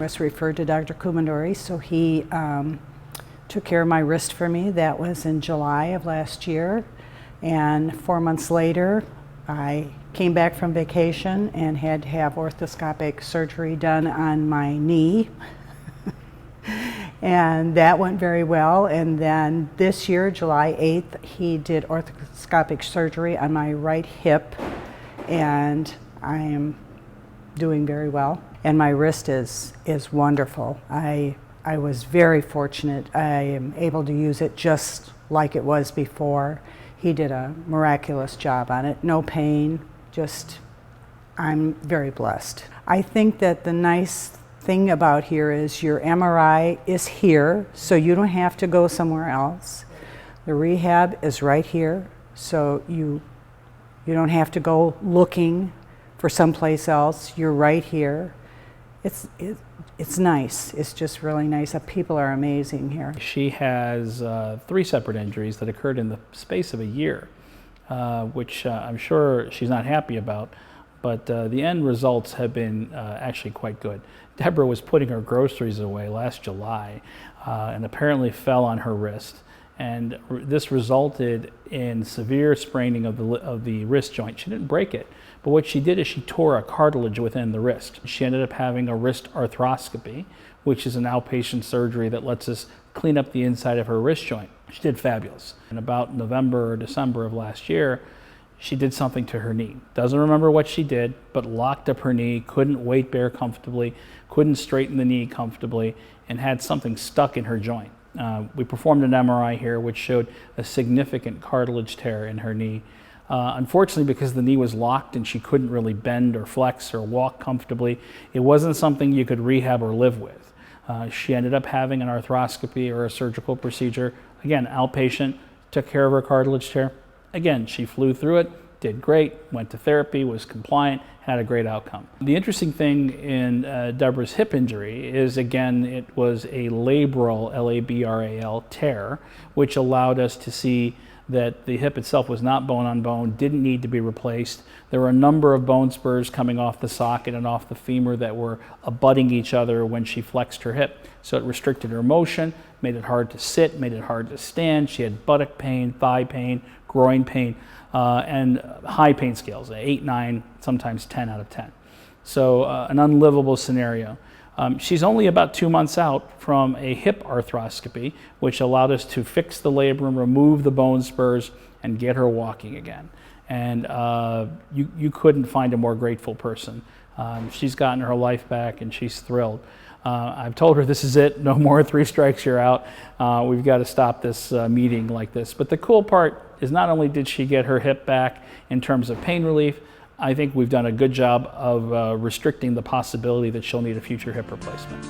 I was referred to Dr. Kumandori, so he took care of my wrist for me. That was in July of last year. And 4 months later, I came back from vacation and had to have orthoscopic surgery done on my knee. And that went very well. And then this year, July 8th, he did orthoscopic surgery on my right hip, and I am doing very well. And my wrist is wonderful. I was very fortunate. I am able to use it just like it was before. He did a miraculous job on it. No pain, just, I'm very blessed. I think that the nice thing about here is your MRI is here, so you don't have to go somewhere else. The rehab is right here, so you don't have to go looking for someplace else. You're right here. It's nice. It's just really nice. The people are amazing here. She has 3 separate injuries that occurred in the space of a year, which I'm sure she's not happy about, but the end results have been actually quite good. Deborah was putting her groceries away last July and apparently fell on her wrist, and this resulted in severe spraining of the wrist joint. She didn't break it, but what she did is she tore a cartilage within the wrist. She ended up having a wrist arthroscopy, which is an outpatient surgery that lets us clean up the inside of her wrist joint. She did fabulous. In about November or December of last year, she did something to her knee. Doesn't remember what she did, but locked up her knee, couldn't weight bear comfortably, couldn't straighten the knee comfortably, and had something stuck in her joint. We performed an MRI here which showed a significant cartilage tear in her knee. Unfortunately, because the knee was locked and she couldn't really bend or flex or walk comfortably, it wasn't something you could rehab or live with. She ended up having an arthroscopy or a surgical procedure. Again, outpatient, took care of her cartilage tear. Again, she flew through it, did great, went to therapy, was compliant, had a great outcome. The interesting thing in Deborah's hip injury is, again, it was a labral, L-A-B-R-A-L, tear, which allowed us to see that the hip itself was not bone on bone, didn't need to be replaced. There were a number of bone spurs coming off the socket and off the femur that were abutting each other when she flexed her hip. So it restricted her motion, made it hard to sit, made it hard to stand. She had buttock pain, thigh pain, groin pain, and high pain scales, 8, 9, sometimes 10 out of 10. So an unlivable scenario. She's only about 2 months out from a hip arthroscopy, which allowed us to fix the labrum, remove the bone spurs, and get her walking again. And you couldn't find a more grateful person. She's gotten her life back and she's thrilled. I've told her this is it, no more 3 strikes, you're out. We've got to stop this meeting like this. But the cool part is not only did she get her hip back in terms of pain relief, I think we've done a good job of restricting the possibility that she'll need a future hip replacement.